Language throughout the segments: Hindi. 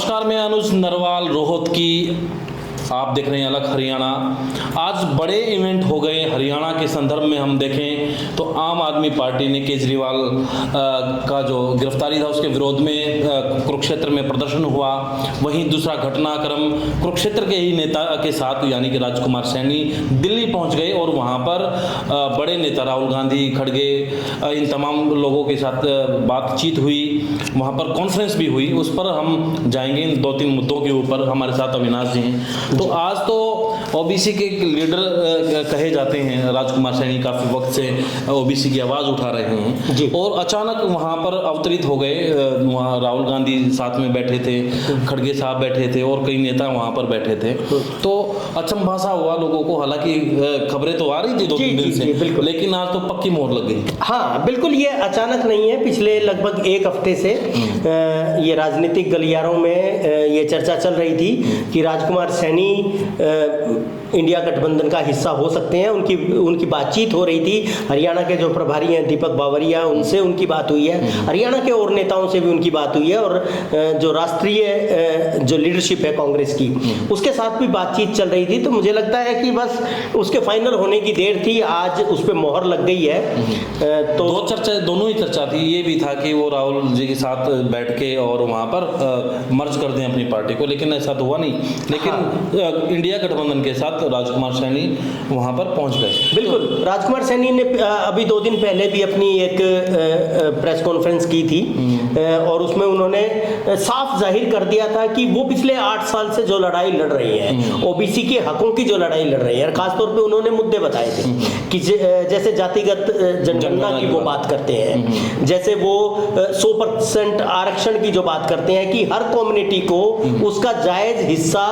नमस्कार, मैं अनुज नरवाल रोहत की। आप देख रहे हैं अलग हरियाणा। आज बड़े इवेंट हो गए हरियाणा के संदर्भ में। हम देखें तो आम आदमी पार्टी ने केजरीवाल का जो गिरफ्तारी था उसके विरोध में कुरुक्षेत्र में प्रदर्शन हुआ। वहीं दूसरा घटनाक्रम कुरुक्षेत्र के ही नेता के साथ यानी कि राजकुमार सैनी दिल्ली पहुंच गए और वहां पर बड़े नेता राहुल गांधी, खड़गे, इन तमाम लोगों के साथ बातचीत हुई। वहां पर कॉन्फ्रेंस भी हुई, उस पर हम जाएंगे। इन 2-3 मुद्दों के ऊपर हमारे साथ अविनाश जी हैं। तो आज तो ओबीसी के लीडर कहे जाते हैं राजकुमार सैनी, काफी वक्त से ओबीसी की आवाज उठा रहे हैं और अचानक वहां पर अवतरित हो गए। वहां राहुल गांधी साथ में बैठे थे, खड़गे साहब बैठे थे और कई नेता वहां पर बैठे थे। तो अचंभा सा हुआ लोगों को। हालांकि खबरें तो आ रही थी 2-3 दिन से, लेकिन आज तो पक्की मोहर लग गई। हाँ बिल्कुल, ये अचानक नहीं है। पिछले लगभग 1 हफ्ते से ये राजनीतिक गलियारों में ये चर्चा चल रही थी कि राजकुमार सैनी इंडिया गठबंधन का हिस्सा हो सकते हैं। उनकी बातचीत हो रही थी। हरियाणा के जो प्रभारी हैं दीपक बावरिया, उनसे उनकी बात हुई है। हरियाणा के और नेताओं से भी उनकी बात हुई है और जो राष्ट्रीय जो लीडरशिप है कांग्रेस की, उसके साथ भी बातचीत चल रही थी। तो मुझे लगता है कि बस उसके फाइनल होने की देर थी। आज उस पर मोहर लग गई है। तो दोनों ही चर्चा थी। ये भी था कि वो राहुल जी के साथ बैठ के और वहां पर मर्ज कर दें अपनी पार्टी को, लेकिन ऐसा तो हुआ नहीं। लेकिन इंडिया गठबंधन के साथ राजकुमार सैनी वहां पर पहुंच गए। बिल्कुल, राजकुमार सैनी ने अभी 2 दिन पहले भी अपनी एक प्रेस कॉन्फ्रेंस की थी और उसमें उन्होंने साफ जाहिर कर दिया था कि वो पिछले 8 साल से जो लड़ाई लड़ रही है, ओबीसी के हकों की जो लड़ाई लड़ रही है, और खासतौर पे उन्होंने मुद्दे बताए थे कि जैसे जातिगत जनगणना की वो बात करते हैं, जैसे वो 100% आरक्षण की जो बात करते हैं कि हर कम्युनिटी को उसका जायज हिस्सा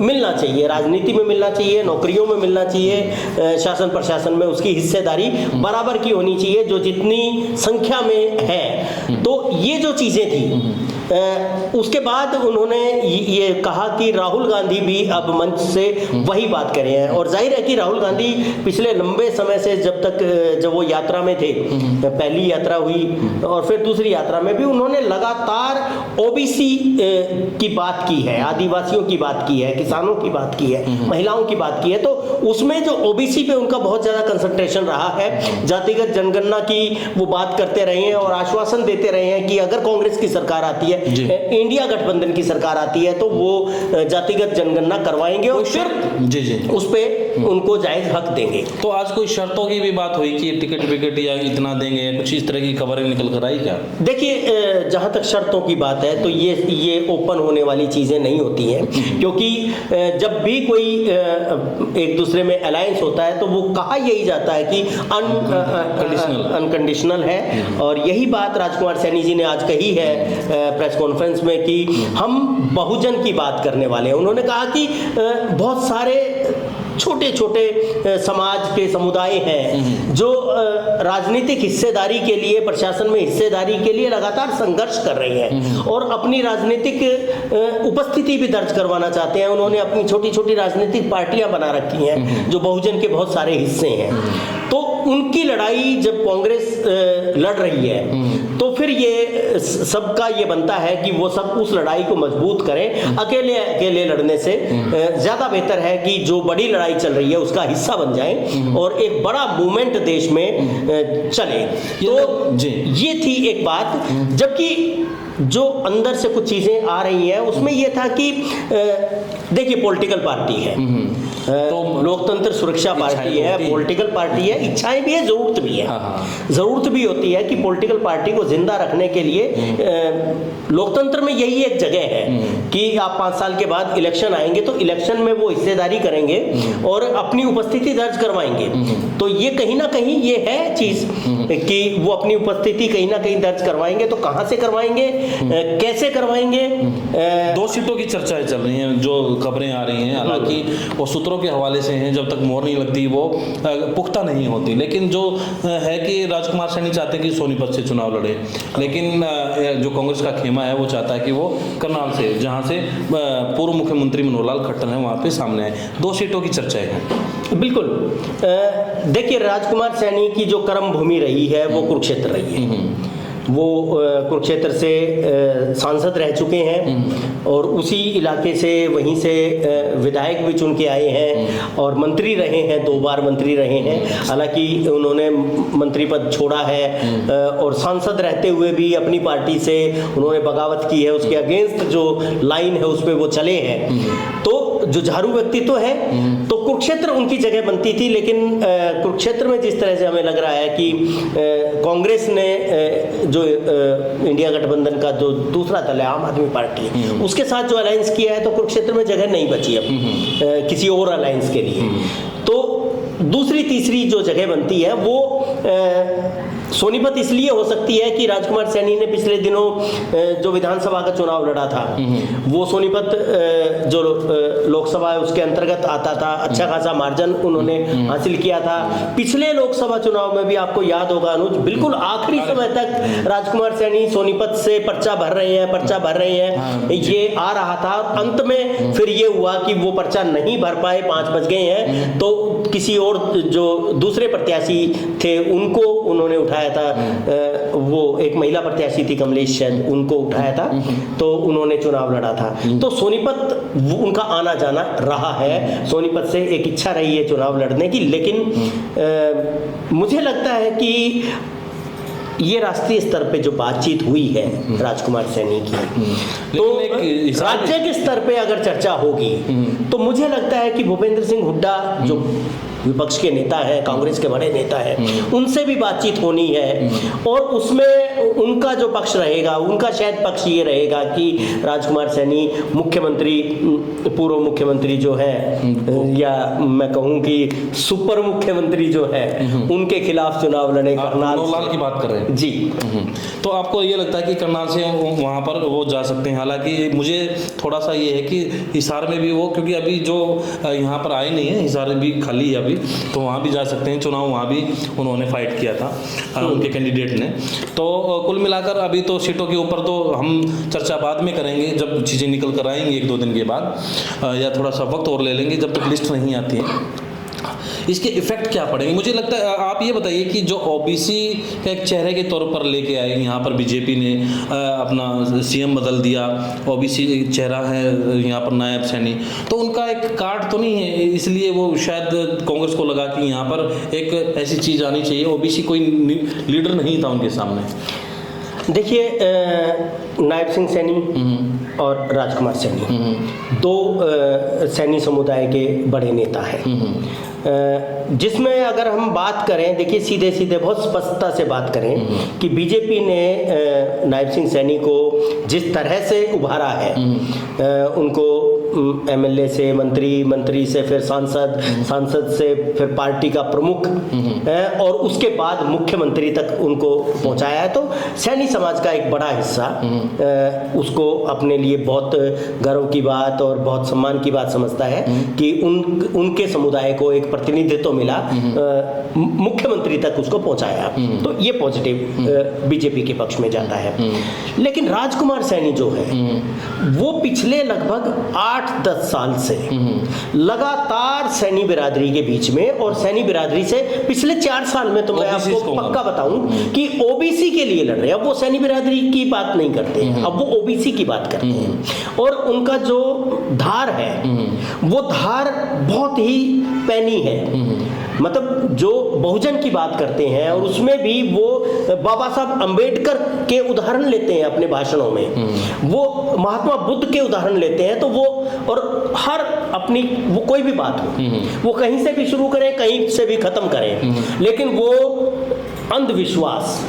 मिलना चाहिए, राजनीति में मिलना चाहिए, नौकरियों में मिलना चाहिए, शासन प्रशासन में उसकी हिस्सेदारी बराबर की होनी चाहिए जो जितनी संख्या में है। तो ये जो चीजें थी, उसके बाद उन्होंने ये कहा कि राहुल गांधी भी अब मंच से वही बात कर रहे हैं। और जाहिर है कि राहुल गांधी पिछले लंबे समय से जब वो यात्रा में थे, पहली यात्रा हुई और फिर दूसरी यात्रा में भी उन्होंने लगातार ओबीसी की बात की है, आदिवासियों की बात की है, किसानों की बात की है, महिलाओं की बात की है। तो उसमें जो ओबीसी पे उनका बहुत ज्यादा कंसंट्रेशन रहा है। जातिगत जनगणना की वो बात करते रहे हैं और आश्वासन देते रहे हैं कि अगर कांग्रेस की सरकार आती है, इंडिया गठबंधन की सरकार आती है, तो वो जातिगत जनगणना करवाएंगे और फिर उस पे उनको जायज हक देंगे। तो आज कोई शर्तों की भी बात हुई कि टिकट विकेट या इतना देंगे, कुछ इस तरह की खबरें निकल कर आई क्या? देखिए, जहां तक शर्तों की बात है तो ये ओपन होने वाली चीजें नहीं होती हैं, क्योंकि जब भी कोई एक दूसरे में अलायंस होता है तो वो कहा यही जाता है कि अनकंडीशनल है। और यही बात राजकुमार सैनी जी ने आज कही है प्रेस कॉन्फ्रेंस में कि हम बहुजन की बात करने वाले हैं। उन्होंने कहा कि बहुत सारे छोटे छोटे समाज के समुदाय हैं जो राजनीतिक हिस्सेदारी के लिए, प्रशासन में हिस्सेदारी के लिए लगातार संघर्ष कर रहे हैं और अपनी राजनीतिक उपस्थिति भी दर्ज करवाना चाहते हैं। उन्होंने अपनी छोटी छोटी राजनीतिक पार्टियां बना रखी हैं जो बहुजन के बहुत सारे हिस्से हैं। तो उनकी लड़ाई जब कांग्रेस लड़ रही है तो फिर ये सबका ये बनता है कि वो सब उस लड़ाई को मजबूत करें। अकेले लड़ने से ज्यादा बेहतर है कि जो बड़ी लड़ाई चल रही है उसका हिस्सा बन जाएं और एक बड़ा मूवमेंट देश में चले। तो ये थी एक बात। जबकि जो अंदर से कुछ चीजें आ रही हैं उसमें यह था कि देखिए, पॉलिटिकल पार्टी है, तो लोकतंत्र सुरक्षा पार्टी है, पॉलिटिकल पार्टी है, इच्छाएं भी है, जरूरत भी है। जरूरत भी होती है कि पॉलिटिकल पार्टी को जिंदा रखने के लिए लोकतंत्र में यही एक जगह है कि आप 5 साल के बाद इलेक्शन आएंगे तो इलेक्शन में वो हिस्सेदारी करेंगे और अपनी उपस्थिति दर्ज करवाएंगे। तो ये कहीं ना कहीं ये है चीज कि वो अपनी उपस्थिति कहीं ना कहीं दर्ज करवाएंगे। तो कहां से करवाएंगे, कैसे करवाएंगे? 2 सीटों की चर्चाएं चल रही हैं, जो खबरें आ रही हैं। हालांकि वो सूत्रों के हवाले से हैं, जब तक मोहर नहीं लगती वो पुख्ता नहीं होती। लेकिन जो है कि राजकुमार सैनी चाहते हैं कि सोनीपत से चुनाव लड़े, लेकिन जो कांग्रेस का खेमा है वो चाहता है कि वो करनाल से, जहां से पूर्व मुख्यमंत्री मनोहर लाल खट्टर हैं, वहां पे सामने आए। 2 सीटों की चर्चाएं हैं। बिल्कुल, देखिए, राजकुमार सैनी की जो कर्म भूमि रही है वो कुरुक्षेत्र रही है। वो कुरुक्षेत्र से सांसद रह चुके हैं और उसी इलाके से वहीं से विधायक भी चुन के आए हैं और मंत्री रहे हैं, 2 बार मंत्री रहे हैं। हालांकि उन्होंने मंत्री पद छोड़ा है और सांसद रहते हुए भी अपनी पार्टी से उन्होंने बगावत की है, उसके अगेंस्ट जो लाइन है उस पर वो चले हैं। तो जुझारू व्यक्तित्व है, तो कुरुक्षेत्र उनकी जगह बनती थी। लेकिन कुरुक्षेत्र में जिस तरह से हमें लग रहा है कि कांग्रेस ने जो इंडिया गठबंधन का जो दूसरा दल है आम आदमी पार्टी, उसके साथ जो अलायंस किया है, तो कुरुक्षेत्र में जगह नहीं बची अब किसी और अलायंस के लिए। तो दूसरी तीसरी जो जगह बनती है वो सोनीपत इसलिए हो सकती है कि राजकुमार सैनी ने पिछले दिनों जो विधानसभा का चुनाव लड़ा था, वो सोनीपत जो लोकसभा है उसके अंतर्गत आता था, अच्छा खासा मार्जिन उन्होंने हासिल किया था। पिछले लोकसभा चुनाव में भी आपको याद होगा अनुज, बिल्कुल आखिरी समय तक राजकुमार सैनी सोनीपत से पर्चा भर रहे हैं, ये आ रहा था। अंत में फिर ये हुआ कि वो पर्चा नहीं भर पाए, 5 बज गए हैं, तो किसी और जो दूसरे प्रत्याशी थे उनको उन्होंने उठाया था, वो एक महिला प्रत्याशी थी कमलेश शायद, उनको उठाया था, तो उन्होंने चुनाव लड़ा था। तो सोनीपत उनका आना जाना रहा है, सोनीपत से एक इच्छा रही है चुनाव लड़ने की। लेकिन मुझे लगता है कि ये राष्ट्रीय स्तर पे जो बातचीत हुई है राजकुमार सैनी की, तो राज्य के स्तर पे अगर चर्चा होगी तो मुझे लगता है कि भूपेंद्र सिंह हुड्डा जो विपक्ष के नेता है, कांग्रेस के बड़े नेता है, उनसे भी बातचीत होनी है और उसमें उनका जो पक्ष रहेगा, उनका शायद पक्ष ये रहेगा कि राजकुमार सैनी मुख्यमंत्री, पूर्व मुख्यमंत्री जो है, या मैं कहूँ कि सुपर मुख्यमंत्री जो है, उनके खिलाफ चुनाव लड़े। करनाल की बात कर रहे हैं जी। तो आपको ये लगता है कि करनाल से वहाँ पर वो जा सकते हैं? हालांकि मुझे थोड़ा सा ये है कि हिसार में भी वो, क्योंकि अभी जो यहाँ पर आए नहीं है, हिसार भी खाली है अभी, तो वहाँ भी जा सकते हैं। चुनाव वहाँ भी उन्होंने फाइट किया था उनके कैंडिडेट ने। तो कुल मिलाकर अभी तो सीटों के ऊपर तो हम चर्चा बाद में करेंगे, जब चीज़ें निकल कर आएंगी 1-2 दिन के बाद, या थोड़ा सा वक्त और ले लेंगे जब तक लिस्ट नहीं आती है। इसके इफेक्ट क्या पड़ेंगे? मुझे लगता है, आप ये बताइए कि जो ओबीसी का एक चेहरे के तौर पर लेके आए यहाँ पर बीजेपी ने, अपना सीएम बदल दिया, ओबीसी चेहरा है यहाँ पर नायब सैनी, तो उनका एक कार्ड तो नहीं है, इसलिए वो शायद कांग्रेस को लगा कि यहाँ पर एक ऐसी चीज़ आनी चाहिए। ओबीसी कोई लीडर नहीं था उनके सामने। देखिए, नायब सिंह सैनी और राजकुमार सैनी 2 सैनी समुदाय के बड़े नेता हैं, जिसमें अगर हम बात करें, देखिए सीधे सीधे बहुत स्पष्टता से बात करें कि बीजेपी ने नायब सिंह सैनी को जिस तरह से उभारा है, उनको एमएलए से मंत्री से फिर सांसद से फिर पार्टी का प्रमुख और उसके बाद मुख्यमंत्री तक उनको पहुंचाया है, तो सैनी समाज का एक बड़ा हिस्सा उसको अपने लिए बहुत गर्व की बात और बहुत सम्मान की बात समझता है कि उनके समुदाय को एक प्रतिनिधित्व मिला, मुख्यमंत्री तक उसको पहुंचाया। तो ये पॉजिटिव बीजेपी के पक्ष में जाता है। लेकिन राजकुमार सैनी जो है वो पिछले लगभग 8-10 साल से लगातार सैनी बिरादरी के बीच में, और सैनी बिरादरी से पिछले 4 साल में तो मैं आपको पक्का बताऊं कि ओबीसी के लिए लड़ रहे हैं। अब वो सैनी बिरादरी की बात नहीं करते, अब वो ओबीसी की बात करते हैं। और उनका जो धार है वो धार बहुत ही पैनी है, मतलब जो बहुजन की बात करते हैं और उसमें भी वो बाबा साहब अंबेडकर के उदाहरण लेते हैं अपने भाषणों में, वो महात्मा बुद्ध के उदाहरण लेते हैं। तो वो, और हर अपनी, वो कोई भी बात हो, वो कहीं से भी शुरू करें, कहीं से भी खत्म करें, लेकिन वो अंधविश्वास,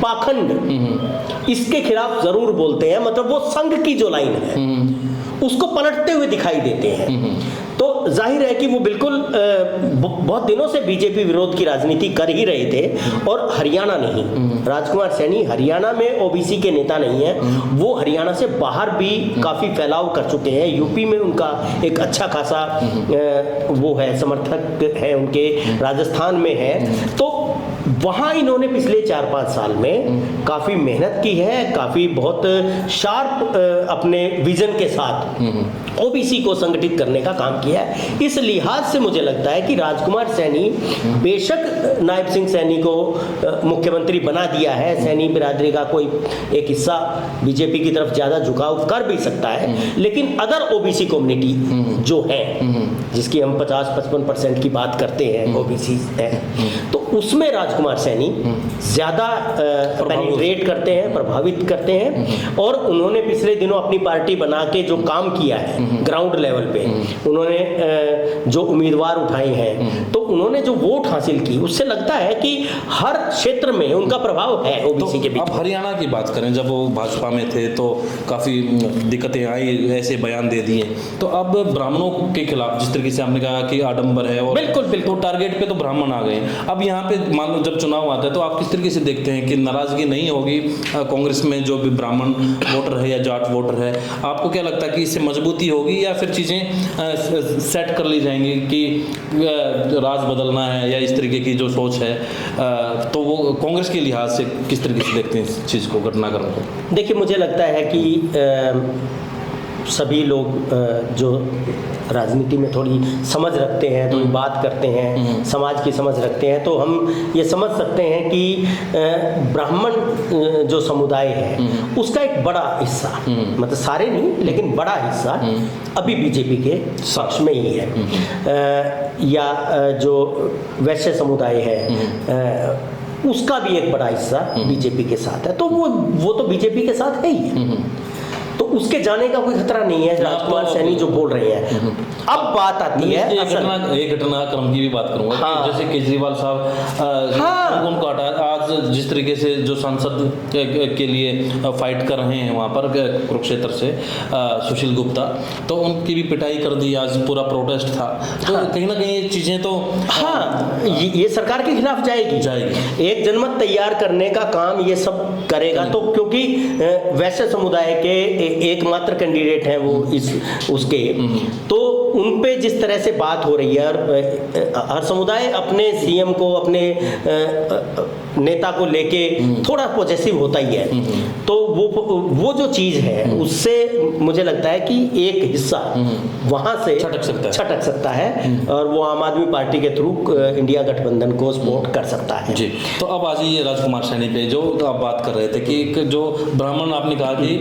पाखंड, इसके खिलाफ जरूर बोलते हैं। मतलब वो संघ की जो लाइन है उसको पलटते हुए दिखाई देते हैं। तो जाहिर है कि वो बिल्कुल बहुत दिनों से बीजेपी विरोध की राजनीति कर ही रहे थे। और हरियाणा नहीं, राजकुमार सैनी हरियाणा में ओबीसी के नेता नहीं है, वो हरियाणा से बाहर भी काफ़ी फैलाव कर चुके हैं। यूपी में उनका एक अच्छा खासा वो है, समर्थक है उनके, राजस्थान में है। तो वहाँ इन्होंने पिछले 4-5 साल में काफ़ी मेहनत की है, काफ़ी बहुत शार्प अपने विजन के साथ ओबीसी को संगठित करने का काम किया है। इस लिहाज से मुझे लगता है कि राजकुमार सैनी बेशक नायब सिंह सैनी को मुख्यमंत्री बना दिया है, सैनी बिरादरी का कोई एक हिस्सा बीजेपी की तरफ ज़्यादा झुकाव कर भी सकता है, लेकिन अदर ओबीसी कम्युनिटी जो है, जिसकी हम 50-55% की बात करते हैं ओबीसी है, तो उसमें राजकुमार सैनी ज़्यादा पेनिट्रेट करते हैं, प्रभावित करते हैं। और उन्होंने पिछले दिनों अपनी पार्टी बना के जो काम किया है ग्राउंड लेवल पे, उन्होंने जो उम्मीदवार उठाए हैं, तो उन्होंने जो वोट हासिल की, उससे लगता है कि हर क्षेत्र में उनका प्रभाव है ओबीसी के बीच। अब हरियाणा की बात करें, जब वो भाजपा में थे तो काफ़ी दिक्कतें आई, ऐसे बयान दे दिए, तो अब ब्राह्मणों के खिलाफ जिस तरीके से आपने कहा कि आडंबर है, और बिल्कुल बिल्कुल तो टारगेट पे तो ब्राह्मण आ गए। अब यहाँ पे मान लो जब चुनाव आता है तो आप किस तरीके से देखते हैं कि नाराजगी नहीं होगी कांग्रेस में जो भी ब्राह्मण वोटर है या जाट वोटर है? आपको क्या लगता है कि इससे मजबूती होगी या फिर चीज़ें सेट कर ली जाएंगी कि राज बदलना है या इस तरीके की जो सोच है, तो वो कांग्रेस के लिहाज से किस तरीके से देखते हैं इस चीज़ को, घटनाक्रम को? देखिए, मुझे लगता है कि सभी लोग जो राजनीति में थोड़ी समझ रखते हैं, थोड़ी बात करते हैं, समाज की समझ रखते हैं, तो हम ये समझ सकते हैं कि ब्राह्मण जो समुदाय है उसका एक बड़ा हिस्सा, मतलब सारे नहीं लेकिन बड़ा हिस्सा अभी बीजेपी के पक्ष में ही है। या जो वैश्य समुदाय है उसका भी एक बड़ा हिस्सा बीजेपी के साथ है, तो वो तो बीजेपी के साथ है ही, तो उसके जाने का कोई खतरा नहीं है। राजकुमार सैनी जो बोल रहे हैं, अब बात आती है एक घटनाक्रम की भी बात करूंगा। हाँ। जैसे केजरीवाल साहब हाँ। उनको हटा, आज जिस तरीके से जो सांसद के लिए फाइट कर रहे हैं वहाँ पर कुरुक्षेत्र से सुशील गुप्ता, तो उनकी भी पिटाई कर दी, आज पूरा प्रोटेस्ट था। तो कहीं ना कहीं ये चीज़ें तो ये सरकार के खिलाफ जाएगी। एक जनमत तैयार करने का काम ये सब करेगा, तो क्योंकि वैश्य समुदाय के एकमात्र कैंडिडेट हैं वो उसके, तो उन पे जिस तरह से बात हो रही है, और हर समुदाय अपने सीएम को, अपने नेता को लेके थोड़ा पॉजिटिव होता ही है, तो वो जो चीज़ है उससे मुझे लगता है कि एक हिस्सा वहाँ से छटक सकता है और वो आम आदमी पार्टी के थ्रू इंडिया गठबंधन को सपोर्ट कर सकता है। जी, तो अब आ जाइए राजकुमार सैनी पे, जो आप बात कर रहे थे कि एक जो ब्राह्मण आपने कहा कि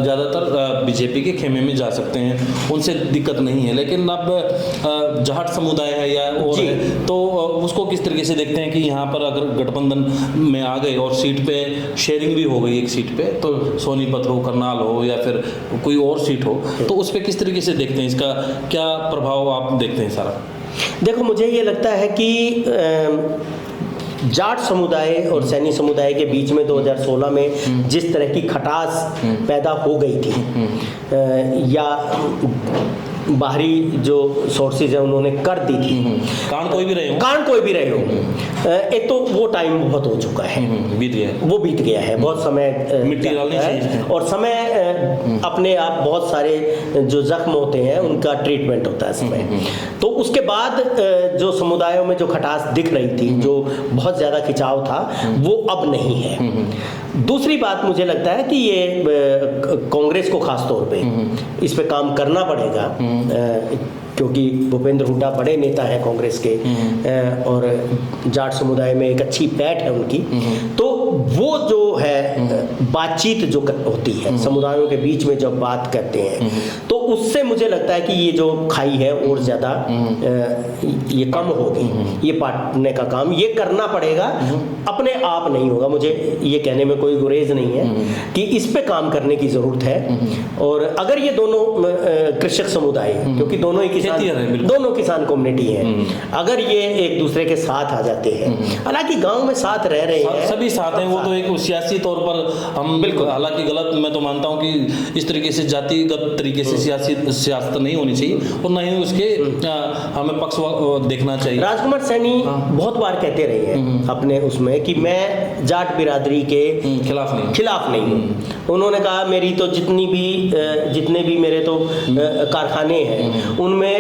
ज़्यादातर बीजेपी के खेमे में जा सकते हैं, उनसे दिक्कत नहीं है, लेकिन अब जाट समुदाय है या और है, तो उसको किस तरीके से देखते हैं कि यहाँ पर अगर गठबंधन में आ गए और सीट पे शेयरिंग भी हो गई एक सीट पे, तो सोनीपत हो, करनाल हो या फिर कोई और सीट हो, तो उस पर किस तरीके से देखते हैं, इसका क्या प्रभाव आप देखते हैं सारा? देखो, मुझे ये लगता है कि जाट समुदाय और सैनी समुदाय के बीच में 2016 में जिस तरह की खटास पैदा हो गई थी, या बाहरी जो सोर्सेज है उन्होंने कर दी थी, कांड कोई भी रहे हो, एक तो वो टाइम बहुत हो चुका है, बीत गया है, बहुत समय मिट्टी डालनी चाहिए, और समय अपने आप बहुत सारे जो जख्म होते हैं उनका ट्रीटमेंट होता है समय। तो उसके बाद जो समुदायों में जो खटास दिख रही थी, जो बहुत ज़्यादा खिंचाव था, वो अब नहीं है। दूसरी बात मुझे लगता है कि ये कांग्रेस को खास तौर पे इस पे काम करना पड़ेगा, क्योंकि भूपेंद्र हुड्डा बड़े नेता हैं कांग्रेस के, और जाट समुदाय में एक अच्छी पैठ है उनकी, तो वो जो है बातचीत जो होती है समुदायों के बीच में जब बात करते हैं, तो उससे मुझे लगता है कि ये जो खाई है और ज़्यादा ये कम होगी। ये बांटने का काम ये करना पड़ेगा, अपने आप नहीं होगा। मुझे ये कहने में कोई गुरेज नहीं है कि इस पे काम करने की ज़रूरत है। और अगर ये दोनों कृषक समुदाय, क्योंकि दोनों ही दोनों किसान कम्युनिटी है, अगर ये एक दूसरे के साथ आ जाते हैं, हालांकि गांव में साथ रह रहे हैं, सभी साथ हैं, वो तो एक सियासी तौर पर हम बिल्कुल, हालांकि गलत मैं तो मानता हूं कि इस तरीके से जातिगत तरीके से सियासत नहीं होनी चाहिए और ना ही उसके हमें पक्ष देखना चाहिए। राजकुमार सैनी बहुत बार कहते रहे हैं अपने उसमें कि मैं जाट बिरादरी के खिलाफ नहीं हूँ। उन्होंने कहा मेरी तो जितने भी मेरे तो कारखाने हैं उनमें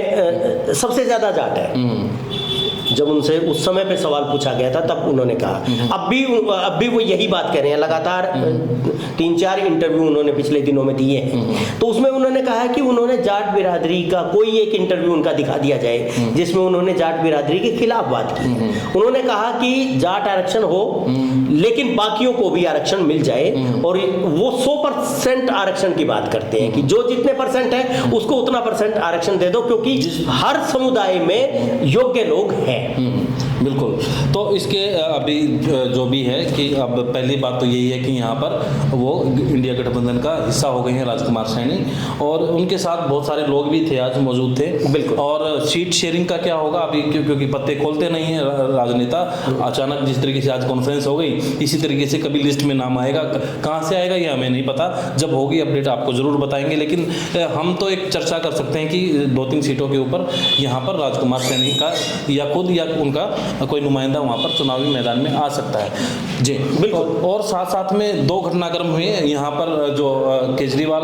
सबसे ज़्यादा जाट है, जब उनसे उस समय पे सवाल पूछा गया था तब उन्होंने कहा। अब भी वो यही बात कह रहे हैं, लगातार 3-4 इंटरव्यू उन्होंने पिछले दिनों में दिए हैं। तो उसमें उन्होंने कहा है कि उन्होंने जाट बिरादरी का कोई एक इंटरव्यू उनका दिखा दिया जाए जिसमें उन्होंने जाट बिरादरी के खिलाफ बात की। उन्होंने कहा कि जाट आरक्षण हो लेकिन बाकियों को भी आरक्षण मिल जाए, और वो 100% आरक्षण की बात करते हैं कि जो जितने परसेंट है उसको उतना परसेंट आरक्षण दे दो, क्योंकि हर समुदाय में योग्य लोग हैं। बिल्कुल। तो इसके अभी जो भी है कि अब पहली बात तो यही है कि यहाँ पर वो इंडिया गठबंधन का हिस्सा हो गए हैं राजकुमार सैनी, और उनके साथ बहुत सारे लोग भी थे, आज मौजूद थे। बिल्कुल। और सीट शेयरिंग का क्या होगा अभी, क्योंकि पत्ते खोलते नहीं हैं राजनेता। अचानक जिस तरीके से आज कॉन्फ्रेंस हो गई, इसी तरीके से कभी लिस्ट में नाम आएगा, कहाँ से आएगा ये हमें नहीं पता। जब होगी अपडेट आपको जरूर बताएंगे, लेकिन हम तो एक चर्चा कर सकते हैं कि 2-3 सीटों के ऊपर यहाँ पर राजकुमार सैनी का या खुद या उनका कोई नुमाइंदा वहाँ पर चुनावी मैदान में आ सकता है। जी बिल्कुल। और साथ साथ में 2 घटनाक्रम हुए यहाँ पर, जो केजरीवाल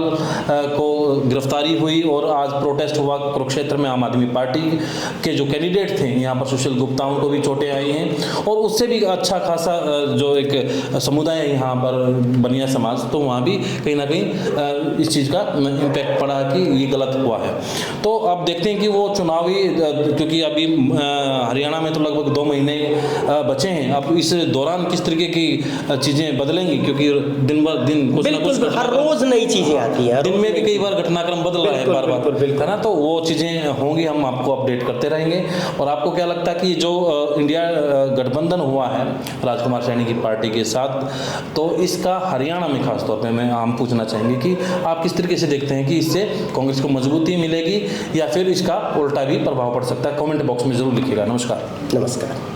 को गिरफ्तारी हुई और आज प्रोटेस्ट हुआ कुरुक्षेत्र में। आम आदमी पार्टी के जो कैंडिडेट थे यहाँ पर, सुशील गुप्ता, उनको भी चोटें आई हैं, और उससे भी अच्छा खासा जो एक समुदाय है यहाँ पर बनिया समाज, तो वहाँ भी कहीं ना कहीं इस चीज़ का इम्पैक्ट पड़ा कि ये गलत हुआ है। तो अब देखते हैं कि वो चुनावी, क्योंकि अभी हरियाणा में तो लगभग 2 महीने बचे हैं, अब इस दौरान किस तरीके की चीज़ें बदलेंगी, क्योंकि दिन ब दिन कुछ ना कुछ हर रोज नई चीजें आती हैं, दिन में भी कई बार घटनाक्रम बदल रहा है बार बार, है ना। तो वो चीज़ें होंगी, हम आपको अपडेट करते रहेंगे। और आपको क्या लगता है कि जो इंडिया गठबंधन हुआ है राजकुमार सैनी की पार्टी के साथ, तो इसका हरियाणा में खास तौर पे हम पूछना चाहेंगे कि आप किस तरीके से देखते हैं कि इससे कांग्रेस को मजबूती मिलेगी या फिर इसका उल्टा भी प्रभाव पड़ सकता है? कमेंट बॉक्स में जरूर लिखिएगा। नमस्कार। नमस्कार।